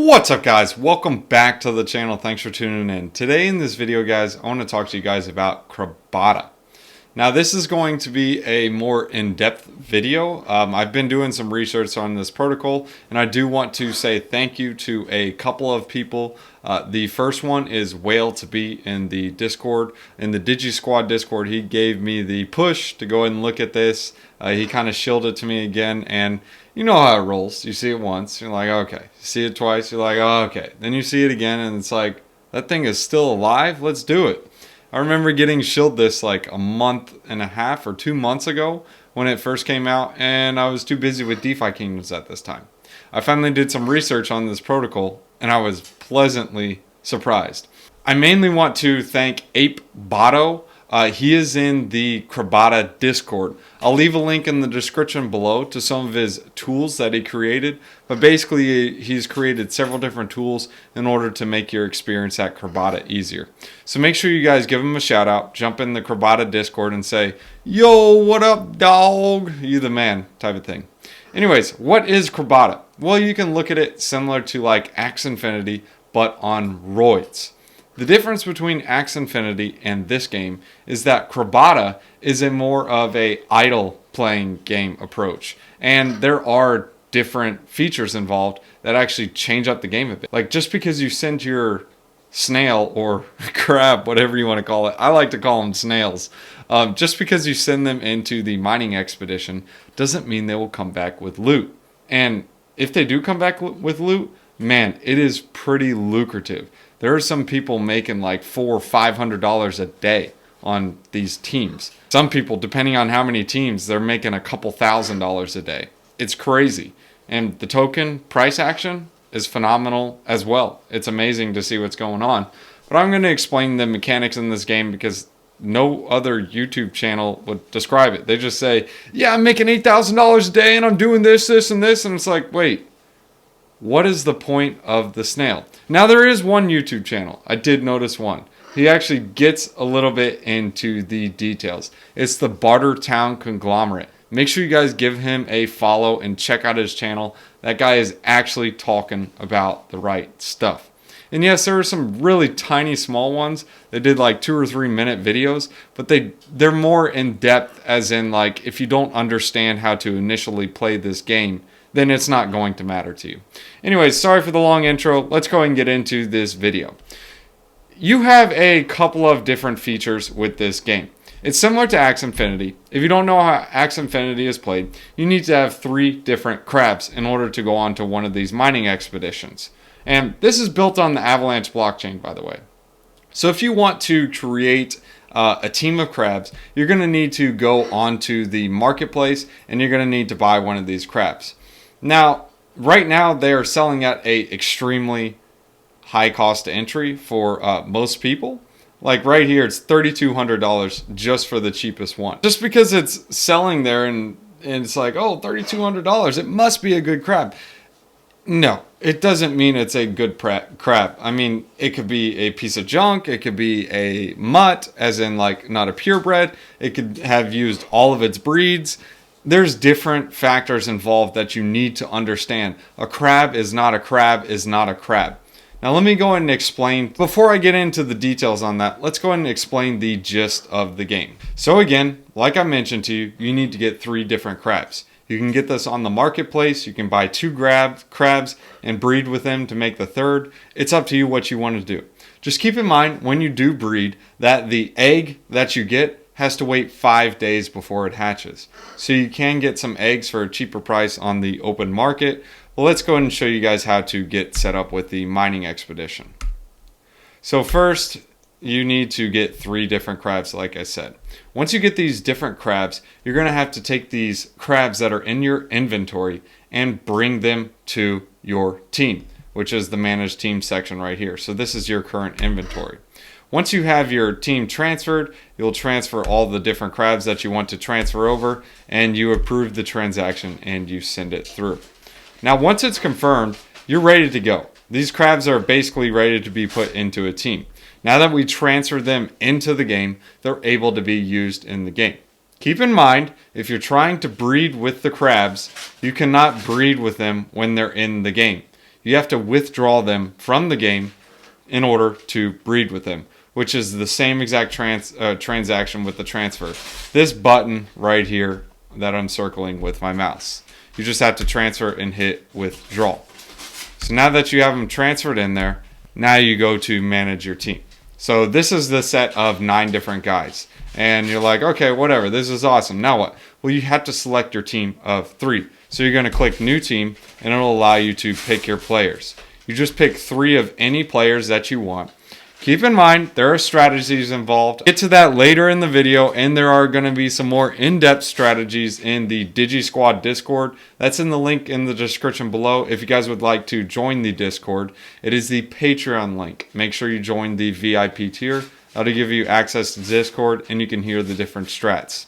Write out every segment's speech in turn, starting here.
What's up, guys? Welcome back to the channel. Thanks for tuning in. Today in this video, guys, I want to talk to you guys about Crabada. Now, this is going to be a more in-depth video. I've been doing some research on this protocol, and I do want to say thank you to a couple of people. The first one is Whale to be in the Discord, in the Digi Squad Discord. He gave me the push to go ahead and look at this. He kind of shielded it to me again, and you know how it rolls. You see it once, you're like, okay. You see it twice, you're like, oh, okay. Then you see it again, and it's like, that thing is still alive? Let's do it. I remember getting shielded this like a month and a half or 2 months ago when it first came out, and I was too busy with DeFi Kingdoms at this time. I finally did some research on this protocol, and I was pleasantly surprised. I mainly want to thank Ape Bato. He is in the Crabada Discord. I'll leave a link in the description below to some of his tools that he created. But basically, he's created several different tools in order to make your experience at Crabada easier. So make sure you guys give him a shout out. Jump in the Crabada Discord and say, yo, what up, dog? You the man, type of thing. Anyways, what is Crabada? Well, you can look at it similar to like Axie Infinity, but on roids. The difference between Axie Infinity and this game is that Crabada is a more of a idle playing game approach. And there are different features involved that actually change up the game a bit. Like just because you send your snail or crab, whatever you want to call it. I like to call them snails. Just because you send them into the mining expedition doesn't mean they will come back with loot. And if they do come back with loot, man, it is pretty lucrative. There are some people making like $400 or $500 a day on these teams. Some people, depending on how many teams, they're making a couple $1,000s a day. It's crazy. And the token price action is phenomenal as well. It's amazing to see what's going on. But I'm going to explain the mechanics in this game because no other YouTube channel would describe it. They just say, yeah, I'm making $8,000 a day and I'm doing this, this, and this. And it's like, wait. What is the point of the snail? Now, there is one YouTube channel. I did notice one. He actually gets a little bit into the details. It's the Barter Town Conglomerate. Make sure you guys give him a follow and check out his channel. That guy is actually talking about the right stuff. And yes, there are some really tiny small ones. They did like 2 or 3 minute videos, but they're more in depth, as in like if you don't understand how to initially play this game, then it's not going to matter to you. Anyways, sorry for the long intro. Let's go ahead and get into this video. You have a couple of different features with this game. It's similar to Axie Infinity. If you don't know how Axie Infinity is played, you need to have 3 different crabs in order to go on to one of these mining expeditions. And this is built on the Avalanche blockchain, by the way. So if you want to create a team of crabs, you're going to need to go onto the marketplace and you're going to need to buy one of these crabs. Now, right now, they are selling at a extremely high cost to entry for most people. Like right here, it's $3,200 just for the cheapest one. Just because it's selling there and it's like, oh, $3,200, it must be a good crab. No, it doesn't mean it's a good crab. I mean, it could be a piece of junk. It could be a mutt, as in like not a purebred. It could have used all of its breeds. There's different factors involved that you need to understand. A crab is not a crab is not a crab. Now let me go ahead and explain. Before I get into the details on that, let's go ahead and explain the gist of the game. So again, like I mentioned to you, you need to get 3 different crabs. You can get this on the marketplace. You can buy 2 crabs and breed with them to make the 3rd. It's up to you what you want to do. Just keep in mind when you do breed that the egg that you get has to wait 5 days before it hatches. So you can get some eggs for a cheaper price on the open market. Well, let's go ahead and show you guys how to get set up with the mining expedition. So first, you need to get 3 different crabs, like I said. Once you get these different crabs, you're going to have to take these crabs that are in your inventory and bring them to your team, which is the manage team section right here. So this is your current inventory. Once you have your team transferred, you'll transfer all the different crabs that you want to transfer over, and you approve the transaction and you send it through. Now, once it's confirmed, you're ready to go. These crabs are basically ready to be put into a team. Now that we transfer them into the game, they're able to be used in the game. Keep in mind, if you're trying to breed with the crabs, you cannot breed with them when they're in the game. you have to withdraw them from the game in order to breed with them, which is the same exact transaction with the transfer. This button right here that I'm circling with my mouse, you just have to transfer and hit withdraw. So now that you have them transferred in there, now you go to manage your team. So this is the set of 9 different guys. And you're like, okay, whatever, this is awesome. Now what? Well, you have to select your team of 3. So you're going to click new team, and it'll allow you to pick your players. You just pick 3 of any players that you want. Keep in mind, there are strategies involved. Get to that later in the video, and there are going to be some more in-depth strategies in the DigiSquad Discord. That's in the link in the description below if you guys would like to join the Discord. It is the Patreon link. Make sure you join the VIP tier. That'll give you access to Discord, and you can hear the different strats.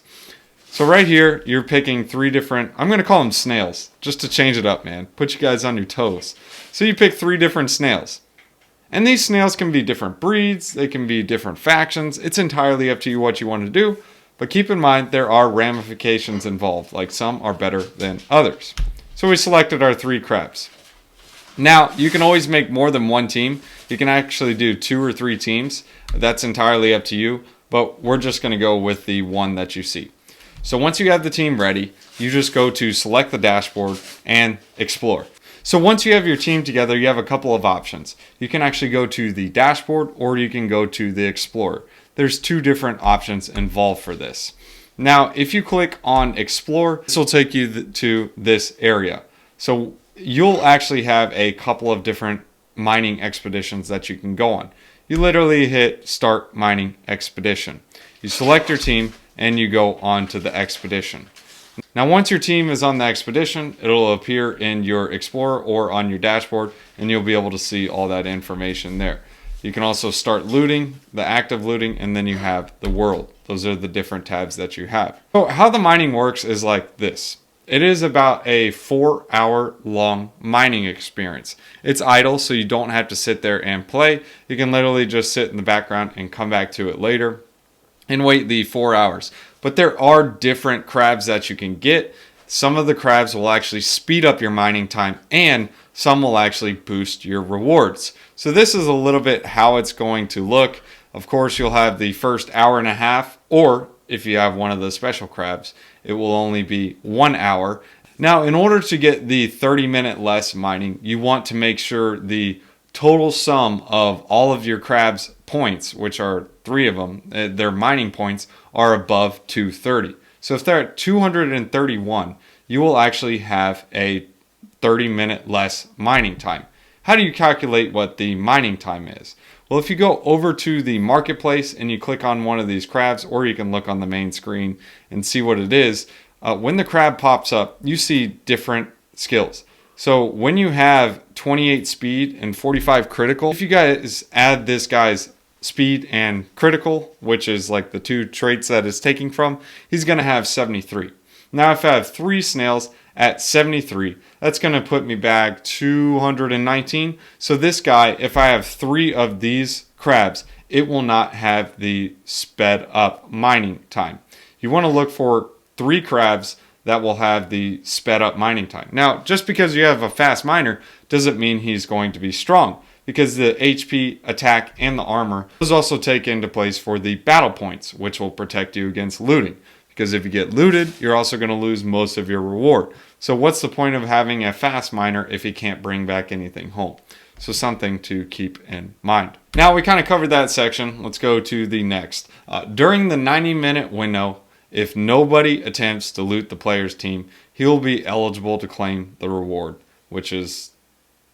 So right here, you're picking 3 different, I'm going to call them snails, just to change it up, man. Put you guys on your toes. So you pick 3 different snails. And these snails can be different breeds, they can be different factions. It's entirely up to you what you want to do. But keep in mind, there are ramifications involved, like some are better than others. So we selected our 3 crabs. Now, you can always make more than 1 team. You can actually do 2 or 3 teams. That's entirely up to you. But we're just going to go with the one that you see. So once you have the team ready, you just go to select the dashboard and explore. So once you have your team together, you have a couple of options. You can actually go to the dashboard or you can go to the Explorer. There's 2 different options involved for this. Now, if you click on Explore, this will take you to this area. So you'll actually have a couple of different mining expeditions that you can go on. You literally hit Start Mining Expedition. You select your team and you go on to the expedition. Now, once your team is on the expedition, it'll appear in your Explorer or on your dashboard, and you'll be able to see all that information there. You can also start looting, the active looting, and then you have the world. Those are the different tabs that you have. So how the mining works is like this. It is about a 4-hour long mining experience. It's idle, so you don't have to sit there and play. You can literally just sit in the background and come back to it later and wait the 4 hours. But there are different crabs that you can get. Some of the crabs will actually speed up your mining time, and some will actually boost your rewards. So this is a little bit how it's going to look. Of course, you'll have the first hour and a half, or if you have one of the special crabs, it will only be 1 hour. Now, in order to get the 30-minute less mining, you want to make sure the total sum of all of your crabs points, which are 3 of them, their mining points, are above 230. So if they're at 231, you will actually have a 30-minute less mining time. How do you calculate what the mining time is? Well, if you go over to the marketplace and you click on one of these crabs, or you can look on the main screen and see what it is, when the crab pops up, you see different skills. So when you have 28 speed and 45 critical, if you guys add this guy's speed and critical, which is like the 2 traits that it's taking from, he's going to have 73. Now if I have 3 snails at 73, that's going to put me back 219. So this guy, if I have 3 of these crabs, it will not have the sped up mining time. You want to look for 3 crabs that will have the sped up mining time. Now, just because you have a fast miner doesn't mean he's going to be strong, because the HP, attack, and the armor, those also take into place for the battle points, which will protect you against looting. Because if you get looted, you're also going to lose most of your reward. So what's the point of having a fast miner if he can't bring back anything home? So something to keep in mind. Now we kind of covered that section. Let's go to the next. During the 90-minute window, if nobody attempts to loot the player's team, he'll be eligible to claim the reward, which is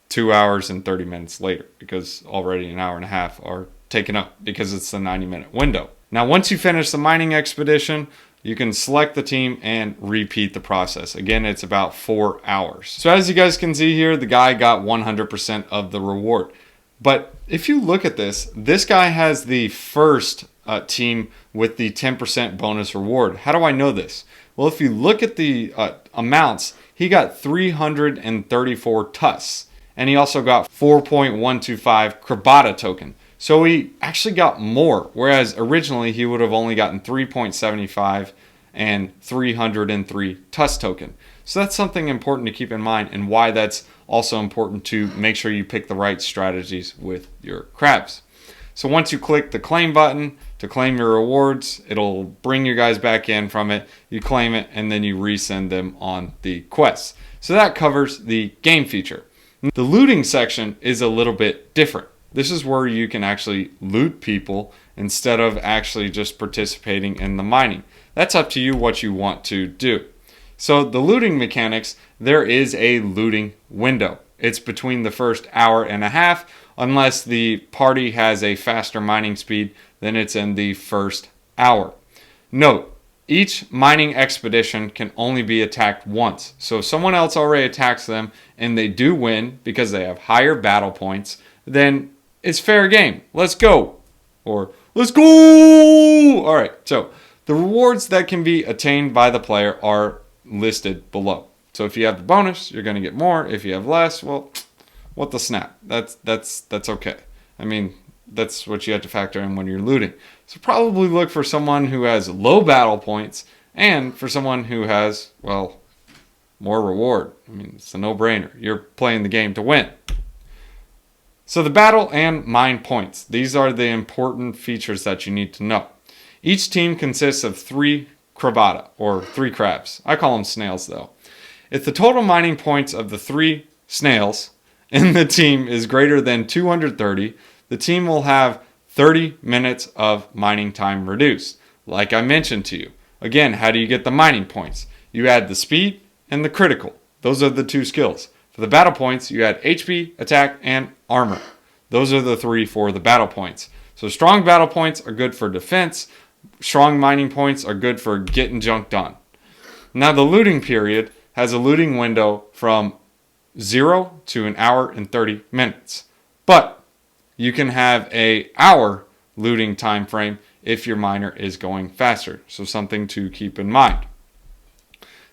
2 hours and 30 minutes later, because already an hour and a half are taken up because it's the 90-minute window. Now, once you finish the mining expedition, you can select the team and repeat the process. Again, it's about 4 hours. So as you guys can see here, the guy got 100% of the reward. But if you look at this, this guy has the first team with the 10% bonus reward. How do I know this? Well, if you look at the amounts, he got 334 tusks, and he also got 4.125 Crabada token. So he actually got more, whereas originally he would have only gotten 3.75 and 303 tusk token. So that's something important to keep in mind, and why that's also important to make sure you pick the right strategies with your crabs. So once you click the claim button to claim your rewards, it'll bring you guys back in from it. You claim it and then you resend them on the quests. So that covers the game feature. The looting section is a little bit different. This is where you can actually loot people instead of actually just participating in the mining. That's up to you what you want to do. So the looting mechanics, there is a looting window. It's between the first hour and a half. Unless the party has a faster mining speed, then it's in the first hour. Note, each mining expedition can only be attacked once. So if someone else already attacks them and they do win because they have higher battle points, then it's fair game. Let's go. Or let's go. All right. So the rewards that can be attained by the player are listed below. So if you have the bonus, you're going to get more. If you have less, well, what the snap? That's okay. I mean, that's what you have to factor in when you're looting. So probably look for someone who has low battle points and for someone who has, well, more reward. I mean, it's a no-brainer. You're playing the game to win. So the battle and mine points. These are the important features that you need to know. Each team consists of 3 Crabada, or 3 crabs. I call them snails though. If the total mining points of the 3 snails in the team is greater than 230, the team will have 30 minutes of mining time reduced. Like I mentioned to you. Again, how do you get the mining points? You add the speed and the critical. Those are the 2 skills. For the battle points, you add HP, attack, and armor. Those are the 3 for the battle points. So strong battle points are good for defense. Strong mining points are good for getting junk done. Now the looting period has a looting window from 0 to an hour and 30 minutes. But you can have an hour looting time frame if your miner is going faster. So something to keep in mind.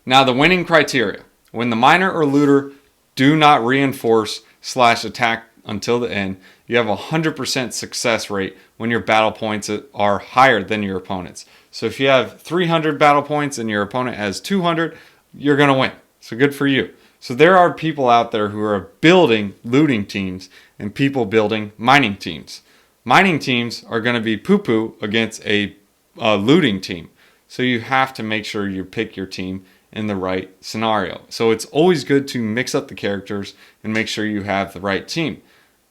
Now the winning criteria. When the miner or looter do not reinforce/attack until the end, you have a 100% success rate when your battle points are higher than your opponent's. So if you have 300 battle points and your opponent has 200, you're going to win. So good for you. So there are people out there who are building looting teams and people building mining teams. Mining teams are going to be poo-poo against a looting team. So you have to make sure you pick your team in the right scenario. So it's always good to mix up the characters and make sure you have the right team.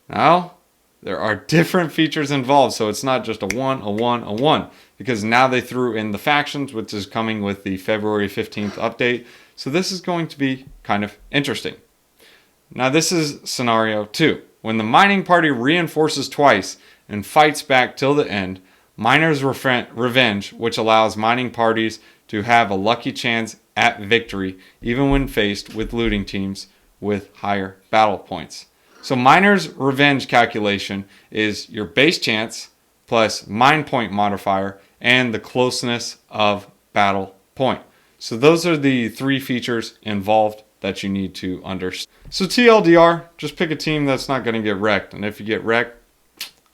Now, there are different features involved, so it's not just a 1, a 1, a 1, because now they threw in the factions, which is coming with the February 15th update. So this is going to be kind of interesting. Now this is scenario 2. When the mining party reinforces twice and fights back till the end, Miner's Revenge, which allows mining parties to have a lucky chance at victory, even when faced with looting teams with higher battle points. So Miner's Revenge calculation is your base chance plus mine point modifier and the closeness of battle point. So those are the 3 features involved that you need to understand. So TLDR, just pick a team that's not going to get wrecked. And if you get wrecked,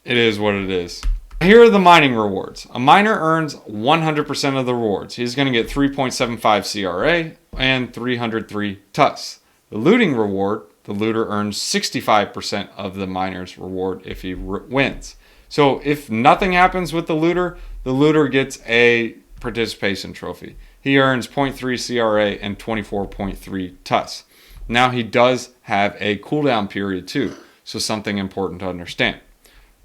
it is what it is. Here are the mining rewards. A miner earns 100% of the rewards. He's going to get 3.75 CRA and 303 TUS. The looting reward, the looter earns 65% of the miner's reward if he wins. So if nothing happens with the looter gets a participation trophy. He earns 0.3 CRA and 24.3 TUS. Now he does have a cooldown period too, so something important to understand.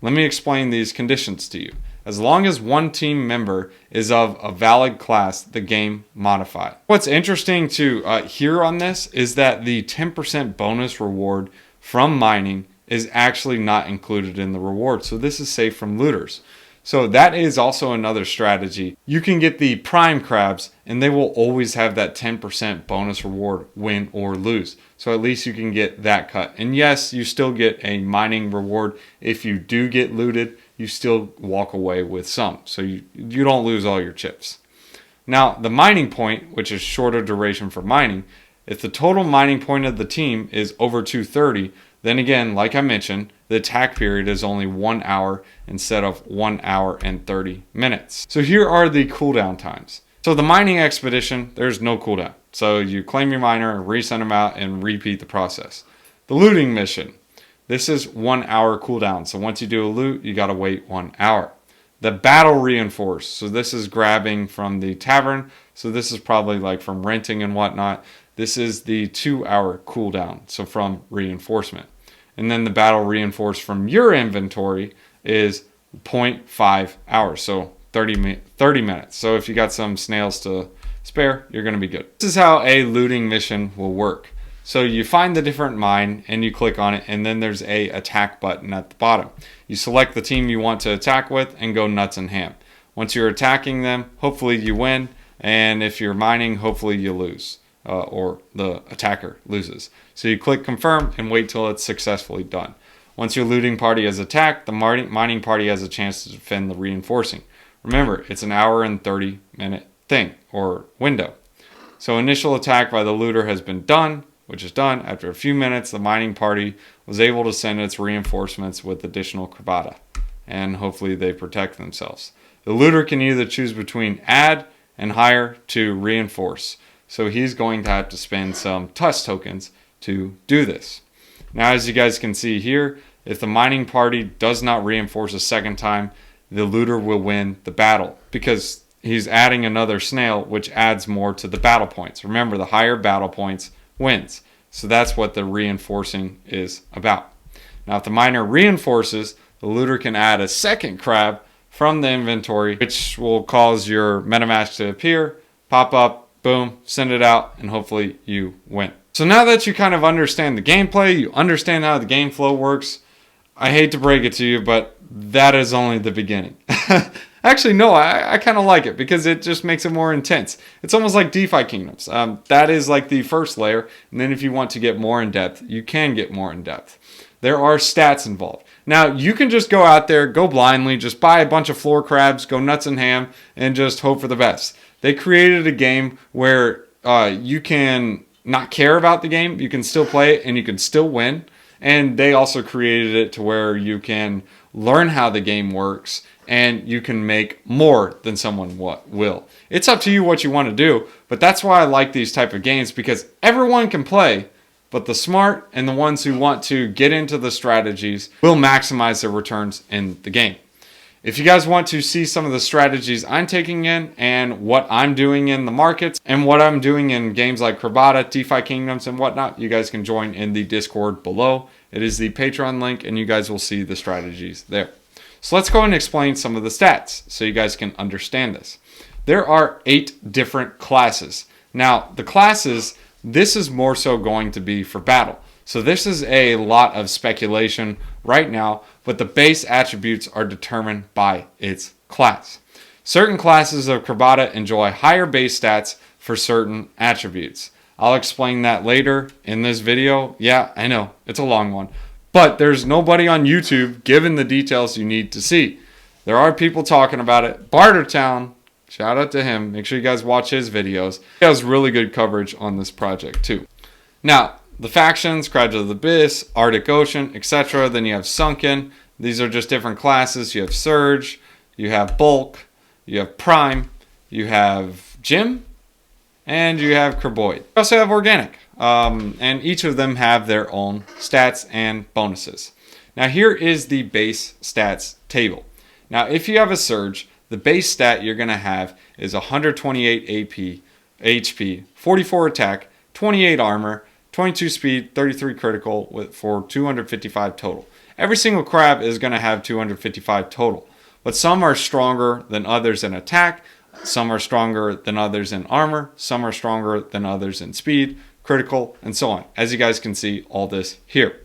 Let me explain these conditions to you. As long as one team member is of a valid class, the game modified. What's interesting to hear on this is that the 10% bonus reward from mining is actually not included in the reward. So this is safe from looters. So that is also another strategy. You can get the prime crabs and they will always have that 10% bonus reward, win or lose. So at least you can get that cut. And yes, you still get a mining reward. If you do get looted, you still walk away with some. So you don't lose all your chips. Now, the mining point, which is shorter duration for mining, if the total mining point of the team is over 230, then again, like I mentioned, the attack period is only 1 hour instead of 1 hour and 30 minutes. So here are the cooldown times. So the mining expedition, there's no cooldown. So you claim your miner, resend them out, and repeat the process. The looting mission. This is 1 hour cooldown. So once you do a loot, you got to wait 1 hour. The battle reinforce. So this is grabbing from the tavern. So this is probably like from renting and whatnot. This is the 2 hour cooldown. So from reinforcement. And then the battle reinforce from your inventory is 0.5 hours. So 30 minutes. So if you got some snails to spare, you're going to be good. This is how a looting mission will work. So you find the different mine and you click on it, and then there's a attack button at the bottom. You select the team you want to attack with and go nuts and ham. Once you're attacking them, hopefully you win, and if you're mining, hopefully you lose, or the attacker loses. So you click confirm and wait till it's successfully done. Once your looting party has attacked, the mining party has a chance to defend the reinforcing. Remember, it's an hour and 30-minute thing or window. So initial attack by the looter has been done, which is done. After a few minutes, the mining party was able to send its reinforcements with additional Crabada, and hopefully they protect themselves. The looter can either choose between add and hire to reinforce. So he's going to have to spend some TUS tokens to do this. Now, as you guys can see here, if the mining party does not reinforce a second time, the looter will win the battle because he's adding another snail, which adds more to the battle points. Remember, the higher battle points wins. So that's what the reinforcing is about. Now, if the miner reinforces, the looter can add a second crab from the inventory, which will cause your MetaMask to appear, pop up, boom, send it out, and hopefully you win. So now that you kind of understand the gameplay, you understand how the game flow works, I hate to break it to you, but that is only the beginning. Actually, no, I kind of like it because it just makes it more intense. It's almost like DeFi Kingdoms. That is like the first layer. And then if you want to get more in depth, you can get more in depth. There are stats involved. Now, you can just go out there, go blindly, just buy a bunch of floor crabs, go nuts and ham, and just hope for the best. They created a game where you can not care about the game. You can still play it and you can still win. And they also created it to where you can learn how the game works and you can make more than someone will. It's up to you what you want to do, but that's why I like these type of games, because everyone can play, but the smart and the ones who want to get into the strategies will maximize their returns in the game. If you guys want to see some of the strategies I'm taking in and what I'm doing in the markets and what I'm doing in games like Crabada, DeFi Kingdoms, and whatnot, you guys can join in the Discord below. It is the Patreon link, and you guys will see the strategies there. So let's go and explain some of the stats so you guys can understand this. There are 8 different classes. Now, the classes, this is more so going to be for battle. So this is a lot of speculation right now, but the base attributes are determined by its class. Certain classes of Crabada enjoy higher base stats for certain attributes. I'll explain that later in this video. Yeah, I know, it's a long one. But there's nobody on YouTube giving the details you need to see. There are people talking about it. Bartertown, shout out to him. Make sure you guys watch his videos. He has really good coverage on this project too. Now, the factions, Crabs of the Abyss, Arctic Ocean, etc. Then you have Sunken. These are just different classes. You have Surge, you have Bulk, you have Prime, you have Gym, and you have Carboid. You also have Organic. And each of them have their own stats and bonuses. Now here is the base stats table. Now if you have a Surge, the base stat you're going to have is 128 AP, HP, 44 attack, 28 armor, 22 speed, 33 critical for 255 total. Every single crab is going to have 255 total. But some are stronger than others in attack, some are stronger than others in armor, some are stronger than others in speed, critical, and so on. As you guys can see, all this here.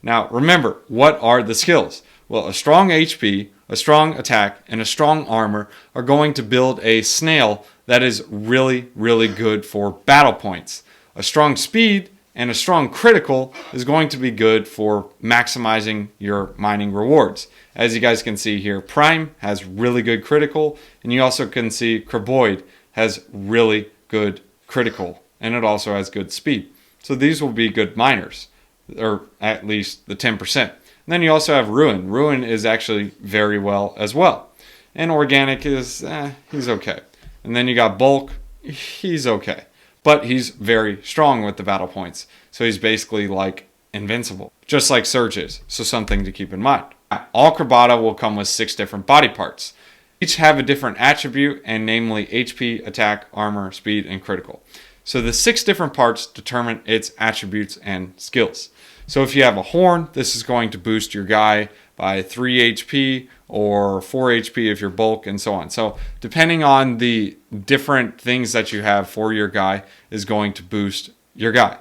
Now, remember, what are the skills? Well, a strong HP, a strong attack, and a strong armor are going to build a snail that is really, really good for battle points. A strong speed and a strong critical is going to be good for maximizing your mining rewards. As you guys can see here, Prime has really good critical, and you also can see Carboid has really good critical, and it also has good speed. So these will be good miners, or at least the 10%. And then you also have Ruin. Ruin is actually very well as well. And Organic is, he's okay. And then you got Bulk, he's okay. But he's very strong with the battle points. So he's basically like invincible, just like Surge is. So something to keep in mind. All Crabada will come with 6 different body parts. Each have a different attribute, and namely HP, attack, armor, speed, and critical. So the 6 different parts determine its attributes and skills. So if you have a horn, this is going to boost your guy by 3 HP or 4 HP if you're bulk, and so on. So depending on the different things that you have for your guy is going to boost your guy.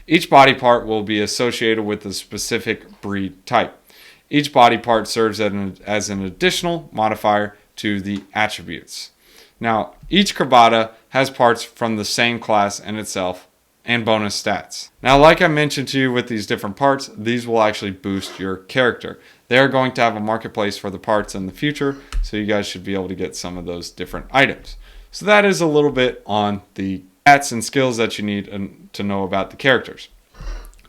Each body part will be associated with a specific breed type. Each body part serves as an additional modifier to the attributes. Now, each Crabada has parts from the same class in itself and bonus stats. Now, like I mentioned to you with these different parts, these will actually boost your character. They are going to have a marketplace for the parts in the future, so you guys should be able to get some of those different items. So that is a little bit on the stats and skills that you need to know about the characters.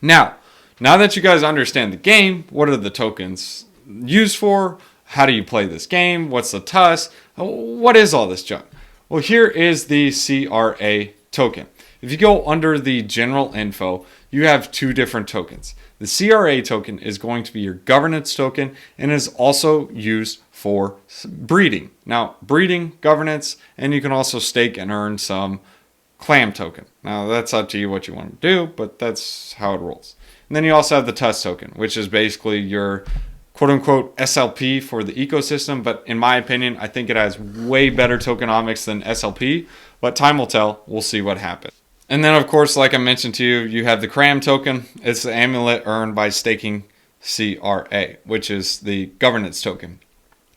Now that you guys understand the game, what are the tokens used for? How do you play this game? What's the TUS? What is all this junk? Well, here is the CRA token. If you go under the general info, you have 2 different tokens. The CRA token is going to be your governance token and is also used for breeding. Now, breeding, governance, and you can also stake and earn some clam token. Now, that's up to you what you want to do, but that's how it rolls. And then you also have the TUS token, which is basically your quote-unquote SLP for the ecosystem, but in my opinion, I think it has way better tokenomics than SLP, but time will tell. We'll see what happens. And then, of course, like I mentioned to you, you have the Cram token. It's the amulet earned by staking CRA, which is the governance token.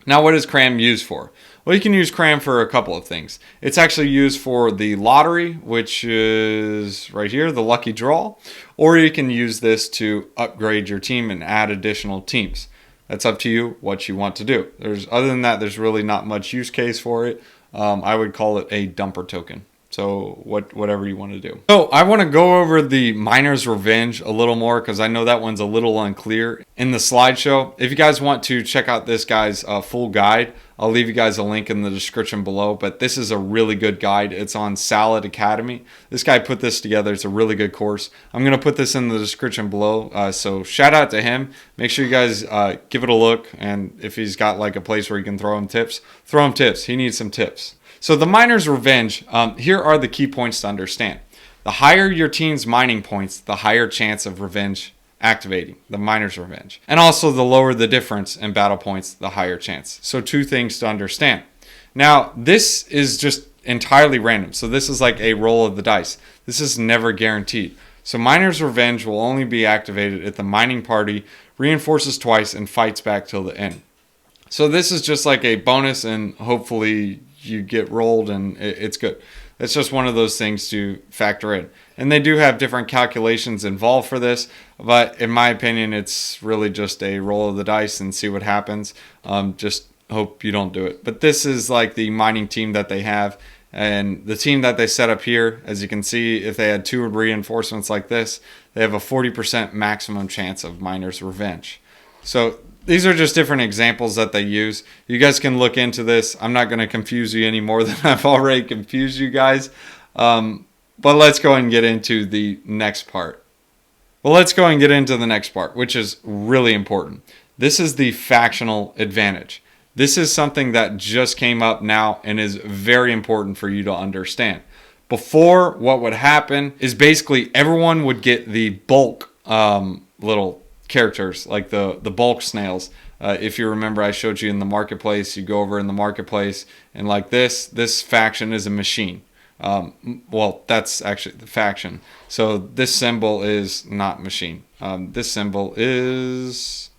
Now, what is Cram used for? Well, you can use Cram for a couple of things. It's actually used for the lottery, which is right here, the lucky draw, or you can use this to upgrade your team and add additional teams. That's up to you what you want to do. Other than that, there's really not much use case for it. I would call it a dumper token. So whatever you want to do. So I want to go over the Miner's Revenge a little more because I know that one's a little unclear in the slideshow. If you guys want to check out this guy's full guide, I'll leave you guys a link in the description below. But this is a really good guide. It's on Salad Academy. This guy put this together. It's a really good course. I'm going to put this in the description below. So shout out to him. Make sure you guys give it a look. And if he's got like a place where you can throw him tips, throw him tips. He needs some tips. So the Miner's Revenge, here are the key points to understand. The higher your team's mining points, the higher chance of revenge activating, the Miner's Revenge. And also the lower the difference in battle points, the higher chance. So 2 things to understand. Now, this is just entirely random. So this is like a roll of the dice. This is never guaranteed. So Miner's Revenge will only be activated if the mining party reinforces twice and fights back till the end. So this is just like a bonus, and hopefully you get rolled and it's good. It's just one of those things to factor in. And they do have different calculations involved for this, but in my opinion, it's really just a roll of the dice and see what happens. Just hope you don't do it. But this is like the mining team that they have, and the team that they set up here, as you can see, if they had 2 reinforcements like this, they have a 40% maximum chance of Miner's Revenge. So these are just different examples that they use. You guys can look into this. I'm not going to confuse you any more than I've already confused you guys. But let's go and get into the next part. Well, let's go and get into the next part, which is really important. This is the Factional Advantage. This is something that just came up now and is very important for you to understand. Before, what would happen is basically everyone would get the bulk little characters, like the bulk snails. If you remember, I showed you in the marketplace. You go over in the marketplace, and like this faction is a machine. Well, that's actually the faction. So this symbol is not machine. This symbol is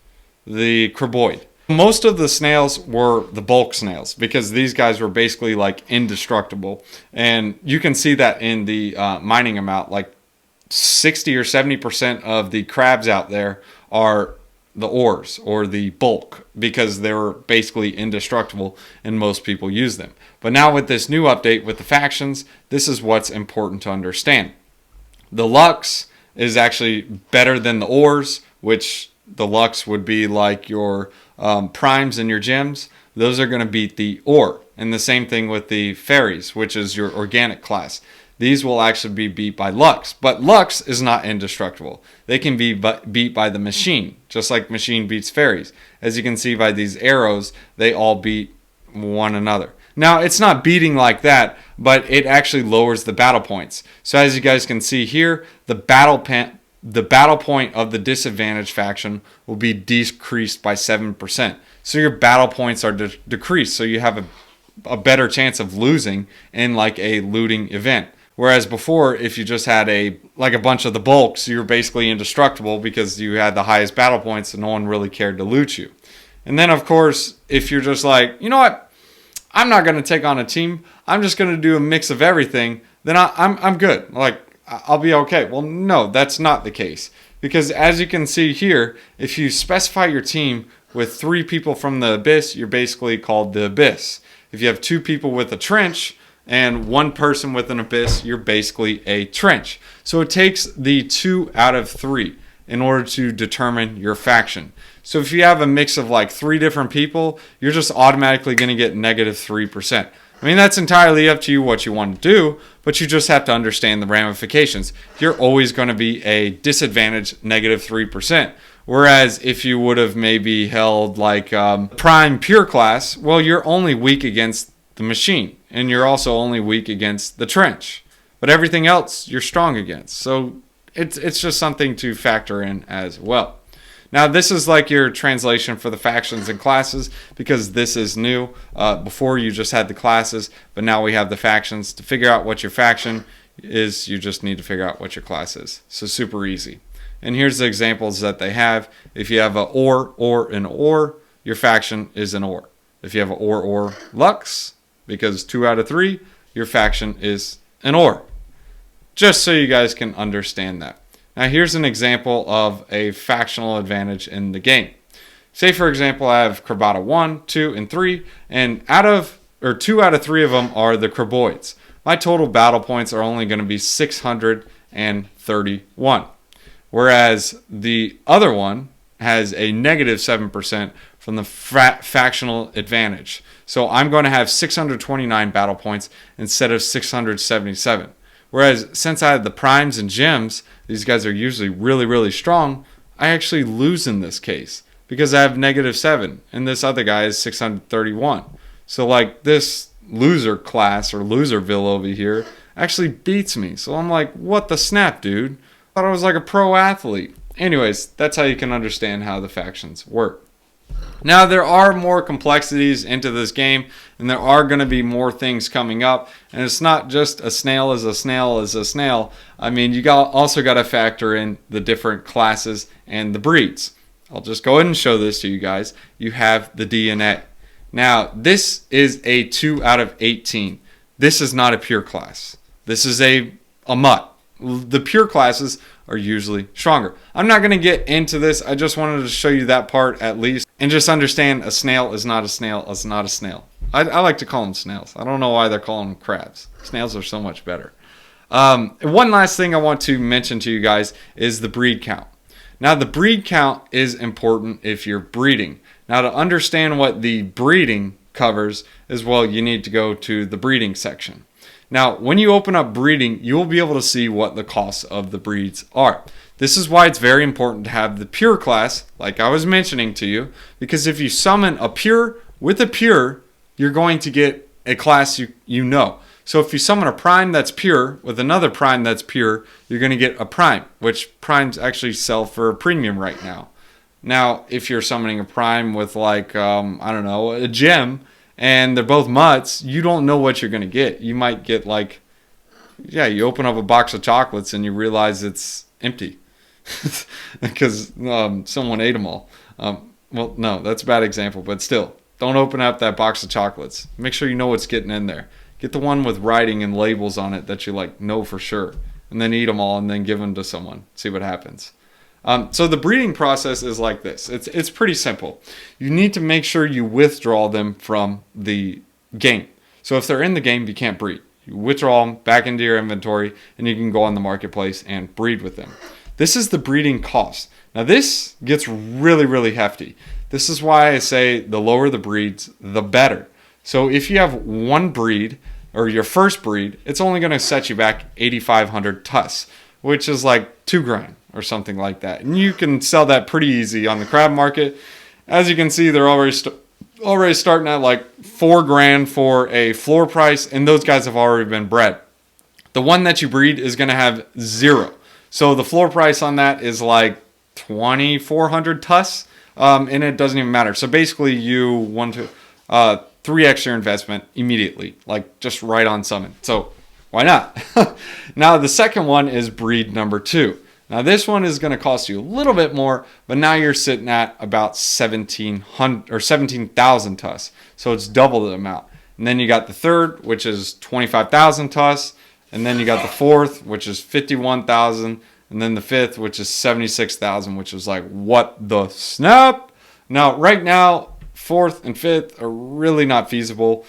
the Craboid. Most of the snails were the bulk snails because these guys were basically like indestructible, and you can see that in the mining amount. Like 60 or 70% of the crabs out there are the ores or the bulk because they were basically indestructible and most people use them. But now with this new update with the factions, this is what's important to understand. The Lux is actually better than the ores, which the Lux would be like your primes and your gems. Those are going to beat the ore. And the same thing with the fairies, which is your organic class. these will actually be beat by Lux. But Lux is not indestructible. They can be beat by the machine, just like machine beats fairies. As you can see by these arrows, they all beat one another. Now, it's not beating like that, but it actually lowers the battle points. So as you guys can see here, the battle point of the disadvantaged faction will be decreased by 7%. So your battle points are decreased, so you have a better chance of losing in like a looting event. Whereas before, if you just had a bunch of the bulks, you're basically indestructible because you had the highest battle points and no one really cared to loot you. And then of course, if you're just like, you know what, I'm not going to take on a team, I'm just going to do a mix of everything, then I'm good. Like, I'll be okay. Well, no, that's not the case. Because as you can see here, if you specify your team with 3 people from the Abyss, you're basically called the Abyss. If you have 2 people with a trench and 1 person with an Abyss, you're basically a trench. So it takes the 2 out of 3 in order to determine your faction. So if you have a mix of like 3 different people, you're just automatically going to get negative 3%. I mean, that's entirely up to you what you want to do, but you just have to understand the ramifications. You're always going to be a disadvantaged negative 3%. Whereas if you would have maybe held like prime pure class, well, you're only weak against the machine, and you're also only weak against the trench. But everything else you're strong against. So it's just something to factor in as well. Now, this is like your translation for the factions and classes because this is new. Before you just had the classes, but now we have the factions. To figure out what your faction is, you just need to figure out what your class is. So super easy. And here's the examples that they have. If you have an or, and or, your faction is an or. If you have an or, Lux, because 2 out of 3, your faction is an or. Just so you guys can understand that. Now here's an example of a factional advantage in the game. Say for example I have Crabada 1, 2, and 3, and 2 out of 3 of them are the Craboids. My total battle points are only going to be 631. Whereas the other one has a negative 7% from the factional advantage. So I'm going to have 629 battle points instead of 677. Whereas since I have the primes and gems, these guys are usually really, really strong, I actually lose in this case because I have negative 7 and this other guy is 631. So like this loser class or loserville over here actually beats me. So I'm like, what the snap, dude? I thought I was like a pro athlete. Anyways, that's how you can understand how the factions work. Now, there are more complexities into this game, and there are going to be more things coming up. And it's not just a snail is a snail is a snail. I mean, you also got to factor in the different classes and the breeds. I'll just go ahead and show this to you guys. You have the DNA. Now, this is a 2 out of 18. This is not a pure class. This is a mutt. The pure classes are usually stronger. I'm not going to get into this. I just wanted to show you that part at least. And just understand a snail is not a snail is not a snail. I like to call them snails. I don't know why they're calling them crabs. Snails are so much better. One last thing I want to mention to you guys is the breed count. Now, the breed count is important if you're breeding. Now, to understand what the breeding covers as well, you need to go to the breeding section. Now, when you open up breeding, you will be able to see what the costs of the breeds are. This is why it's very important to have the pure class, like I was mentioning to you, because if you summon a pure with a pure, you're going to get a class you know. So if you summon a prime that's pure with another prime that's pure, you're going to get a prime, which primes actually sell for a premium right now. Now, if you're summoning a prime with like, I don't know, a gem, and they're both mutts, you don't know what you're going to get. You might get like, yeah, you open up a box of chocolates and you realize it's empty because someone ate them all. Well, no, that's a bad example, but still, don't open up that box of chocolates. Make sure you know what's getting in there. Get the one with writing and labels on it that you like know for sure, and then eat them all and then give them to someone. See what happens. So the breeding process is like this. It's pretty simple. You need to make sure you withdraw them from the game. So if they're in the game, you can't breed. You withdraw them back into your inventory, and you can go on the marketplace and breed with them. This is the breeding cost. Now this gets really, really hefty. This is why I say the lower the breeds, the better. So if you have one breed, or your first breed, it's only going to set you back 8,500 TUS, which is like $2,000 or something like that. And you can sell that pretty easy on the crab market. As you can see, they're already starting at like $4,000 for a floor price, and those guys have already been bred. The one that you breed is going to have 0. So the floor price on that is like 2,400 TUS, and it doesn't even matter. So basically, you want to 3x your investment immediately, like just right on summon. So why not? Now the second one is breed number 2. Now this one is going to cost you a little bit more, but now you're sitting at about 1,700 or 17,000 TUS. So it's double the amount. And then you got the third, which is 25,000 TUS. And then you got the fourth, which is 51,000. And then the fifth, which is 76,000, which is like, what the snap? Now, right now, fourth and fifth are really not feasible.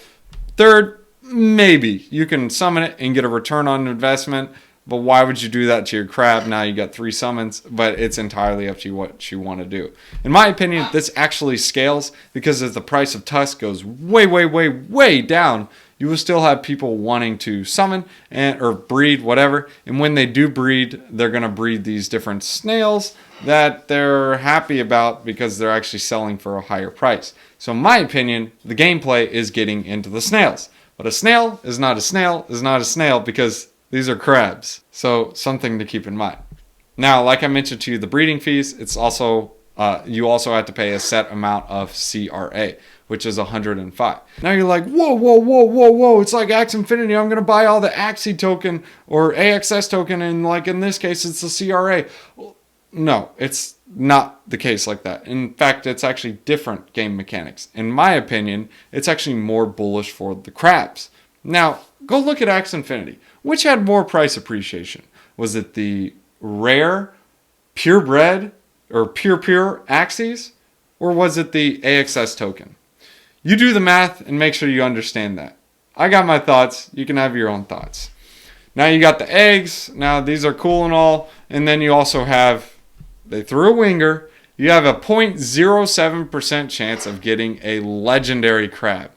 Third, maybe. You can summon it and get a return on investment. But why would you do that to your crab? Now you got 3 summons, but it's entirely up to you what you want to do. In my opinion, this actually scales because as the price of TUS goes way, way, way, way down, you will still have people wanting to summon or breed, whatever. And when they do breed, they're going to breed these different snails that they're happy about because they're actually selling for a higher price. So in my opinion, the gameplay is getting into the snails. But a snail is not a snail is not a snail because these are crabs. So something to keep in mind. Now, like I mentioned to you, the breeding fees, it's also you also have to pay a set amount of CRA, which is 105. Now you're like, whoa, whoa, whoa, whoa, whoa. It's like Axe Infinity. I'm going to buy all the Axie token or AXS token. And like in this case, it's the CRA. No, it's not the case like that. In fact, it's actually different game mechanics. In my opinion, it's actually more bullish for the crabs. Now, go look at Axe Infinity. Which had more price appreciation? Was it the rare, purebred, or pure Axies? Or was it the AXS token? You do the math and make sure you understand that. I got my thoughts. You can have your own thoughts. Now you got the eggs. Now these are cool and all. And then you also have, they threw a winger. You have a 0.07% chance of getting a legendary crab.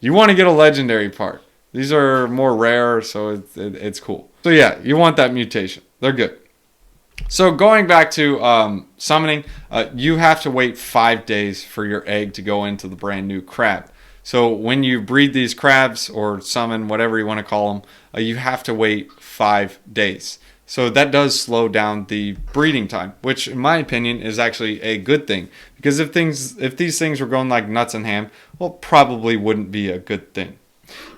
You want to get a legendary part. These are more rare, so it's cool. So yeah, you want that mutation. They're good. So going back to summoning, you have to wait 5 days for your egg to go into the brand new crab. So when you breed these crabs or summon, whatever you want to call them, you have to wait 5 days. So that does slow down the breeding time, which in my opinion is actually a good thing. Because if these things were going like nuts and ham, well, probably wouldn't be a good thing.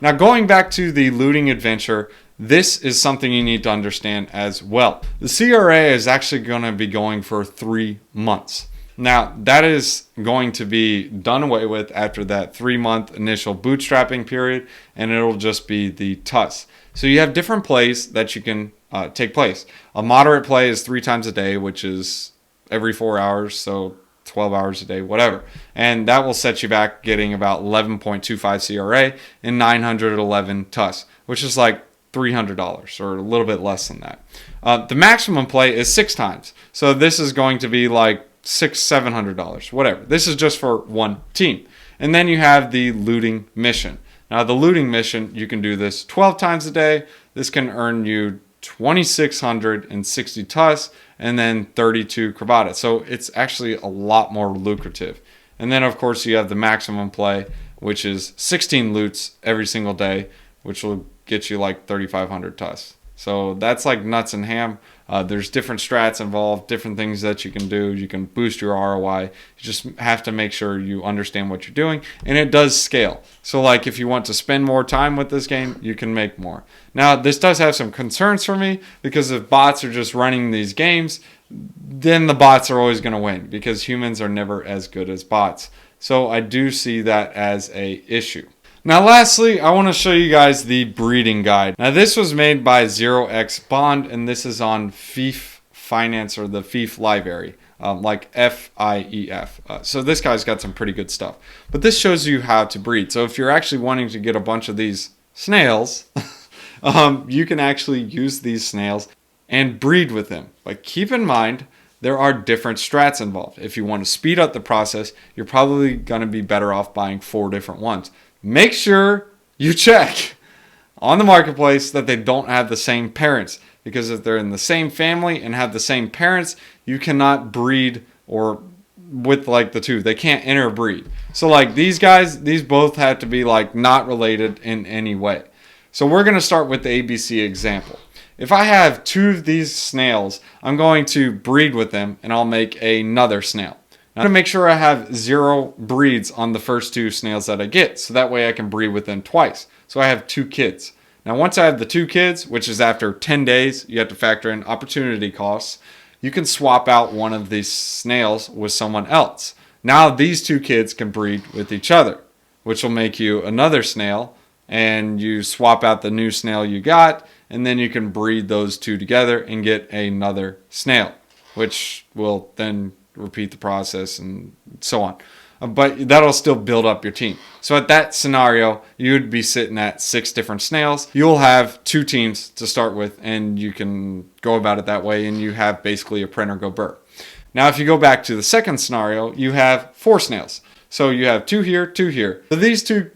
Now going back to the looting adventure, this is something you need to understand as well. The CRA is actually going to be going for 3 months. Now that is going to be done away with after that 3-month initial bootstrapping period, and it'll just be the TUS. So you have different plays that you can take place. A moderate play is 3 times a day, which is every 4 hours, so 12 hours a day, whatever. And that will set you back getting about 11.25 CRA and 911 TUS, which is like $300 or a little bit less than that. The maximum play is 6 times. So this is going to be like $700, whatever. This is just for one team. And then you have the looting mission. Now the looting mission, you can do this 12 times a day. This can earn you 2,660 TUS and then 32 Crabada. So it's actually a lot more lucrative. And then of course you have the maximum play, which is 16 loots every single day, which will get you like 3,500 TUS. So that's like nuts and ham. There's different strats involved, different things that you can do. You can boost your ROI. You just have to make sure you understand what you're doing. And it does scale. So like if you want to spend more time with this game, you can make more. Now this does have some concerns for me because if bots are just running these games, then the bots are always going to win because humans are never as good as bots. So I do see that as an issue. Now lastly, I want to show you guys the breeding guide. Now this was made by 0x Bond, and this is on FIF Finance, or the FIF library, like FIEF. So this guy's got some pretty good stuff. But this shows you how to breed. So if you're actually wanting to get a bunch of these snails, you can actually use these snails and breed with them. But keep in mind, there are different strats involved. If you want to speed up the process, you're probably going to be better off buying 4 different ones. Make sure you check. on the marketplace that they don't have the same parents. Because if they're in the same family and have the same parents, you cannot breed or with like the two. They can't interbreed. So like these guys, these both have to be like not related in any way. So we're going to start with the ABC example. If I have two of these snails, I'm going to breed with them and I'll make another snail. Now, I'm going to make sure I have 0 breeds on the first 2 snails that I get. So that way I can breed with them twice. So I have 2 kids. Now, once I have the 2 kids, which is after 10 days, you have to factor in opportunity costs, you can swap out one of these snails with someone else. Now, these 2 kids can breed with each other, which will make you another snail, and you swap out the new snail you got, and then you can breed those 2 together and get another snail, which will then repeat the process and so on. But that'll still build up your team. So at that scenario, you would be sitting at 6 different snails. You'll have 2 teams to start with, and you can go about it that way, and you have basically a print or go burr. Now, if you go back to the second scenario, you have 4 snails. So you have 2 here, 2 here. So these 2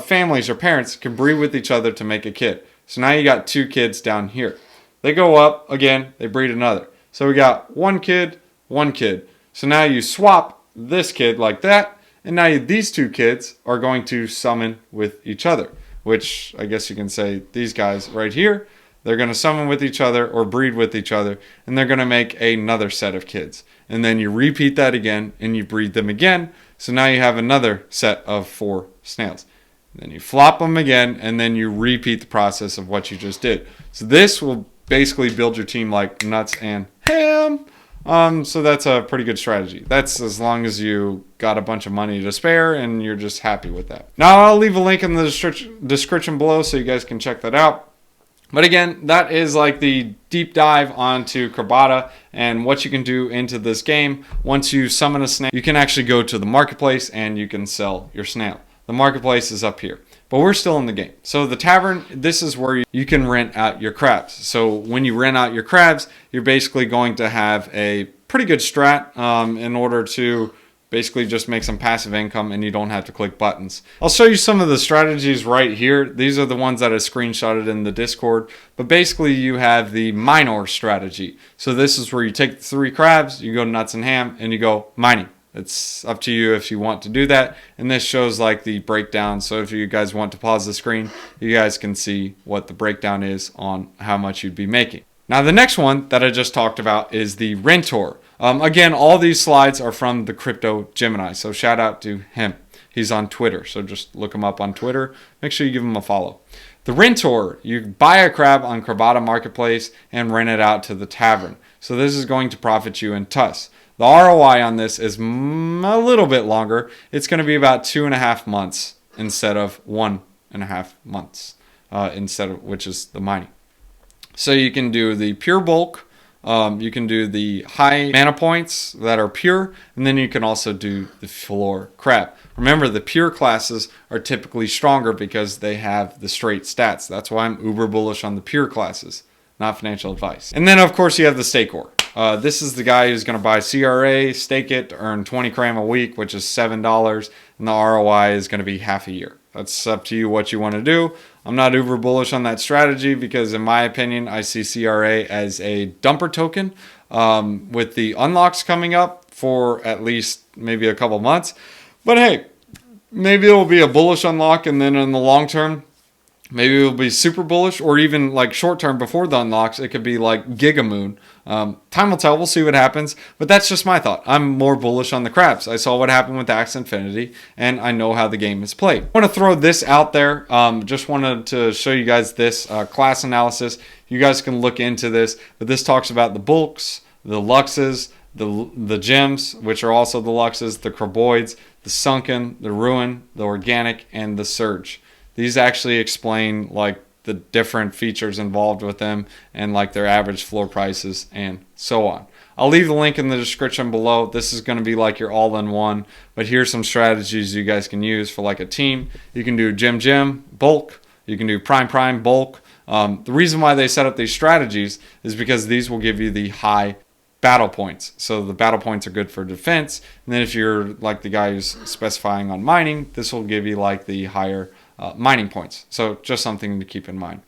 families or parents can breed with each other to make a kid. So now you got 2 kids down here. They go up, again, they breed another. So we got 1 kid, 1 kid. So now you swap this kid like that, and now these 2 kids are going to summon with each other, which I guess you can say these guys right here, they're going to summon with each other or breed with each other, and they're going to make another set of kids. And then you repeat that again, and you breed them again, so now you have another set of 4 snails. Then you flop them again, and then you repeat the process of what you just did. So this will basically build your team like nuts and ham. So that's a pretty good strategy. That's as long as you got a bunch of money to spare and you're just happy with that. Now, I'll leave a link in the description below so you guys can check that out. But again, that is like the deep dive onto Crabada and what you can do into this game. Once you summon a snail, you can actually go to the marketplace and you can sell your snail. The marketplace is up here. But we're still in the game. So the tavern, this is where you can rent out your crabs. So when you rent out your crabs, you're basically going to have a pretty good strat in order to basically just make some passive income and you don't have to click buttons. I'll show you some of the strategies right here. These are the ones that I screenshotted in the Discord. But basically you have the minor strategy. So this is where you take the 3 crabs, you go nuts and ham, and you go mining. It's up to you if you want to do that. And this shows like the breakdown. So if you guys want to pause the screen, you guys can see what the breakdown is on how much you'd be making. Now the next one that I just talked about is the rentor. Again, all these slides are from the Crypto Gemini. So shout out to him. He's on Twitter. So just look him up on Twitter. Make sure you give him a follow. The rentor, you buy a crab on Crabada Marketplace and rent it out to the tavern. So this is going to profit you in TUS. The ROI on this is a little bit longer. It's going to be about 2.5 months instead of 1.5 months, which is the mining. So you can do the pure bulk. You can do the high mana points that are pure, and then you can also do the floor crab. Remember, the pure classes are typically stronger because they have the straight stats. That's why I'm uber bullish on the pure classes, not financial advice. And then, of course, you have the stakor. This is the guy who's going to buy CRA, stake it, to earn 20 cram a week, which is $7, and the ROI is going to be half a year. That's up to you what you want to do. I'm not uber bullish on that strategy because, in my opinion, I see CRA as a dumper token with the unlocks coming up for at least maybe a couple months. But hey, maybe it will be a bullish unlock, and then in the long term, maybe it'll be super bullish, or even like short term before the unlocks, it could be like Gigamoon. Time will tell. We'll see what happens. But that's just my thought. I'm more bullish on the crabs. I saw what happened with Axie Infinity, and I know how the game is played. I want to throw this out there. Just wanted to show you guys this class analysis. You guys can look into this. But this talks about the bulks, the luxes, the gems, which are also the luxes, the craboids, the sunken, the ruin, the organic, and the surge. These actually explain like the different features involved with them and like their average floor prices and so on. I'll leave the link in the description below. This is going to be like your all-in-one, but here's some strategies you guys can use for like a team. You can do gem bulk. You can do prime bulk. The reason why they set up these strategies is because these will give you the high battle points. So the battle points are good for defense. And then if you're like the guy who's specifying on mining, this will give you like the higher mining points. So just something to keep in mind.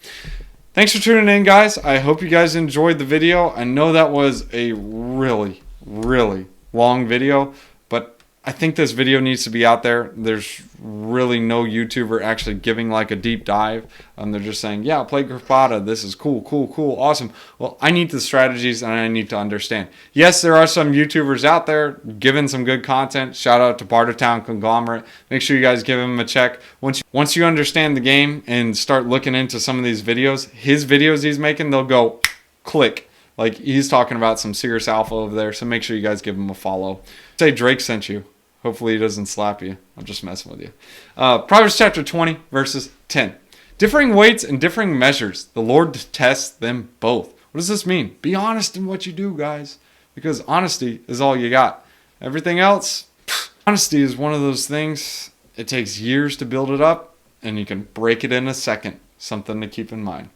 Thanks for tuning in, guys. I hope you guys enjoyed the video. I know that was a really, really long video, but I think this video needs to be out there. There's really no YouTuber actually giving like a deep dive. They're just saying, yeah, play Crabada. This is cool, cool, cool, awesome. Well, I need the strategies and I need to understand. Yes, there are some YouTubers out there giving some good content. Shout out to Bartertown Conglomerate. Make sure you guys give him a check. Once you understand the game and start looking into some of these videos, his videos he's making, they'll go click. Like, he's talking about some serious alpha over there, so make sure you guys give him a follow. Say Drake sent you. Hopefully he doesn't slap you. I'm just messing with you. Proverbs chapter 20, verses 10. Differing weights and differing measures, the Lord tests them both. What does this mean? Be honest in what you do, guys, because honesty is all you got. Everything else, honesty is one of those things, it takes years to build it up, and you can break it in a second. Something to keep in mind.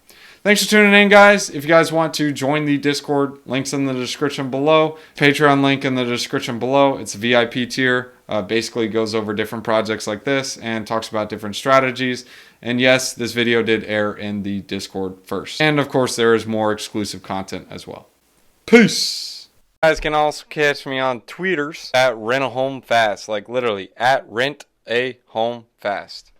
Thanks for tuning in, guys. If you guys want to join the Discord, links in the description below. Patreon link in the description below. It's a VIP tier. Basically goes over different projects like this and talks about different strategies. And yes, this video did air in the Discord first. And of course, there is more exclusive content as well. Peace. You guys can also catch me on tweeters at rent a home fast. Like literally at rent a home fast.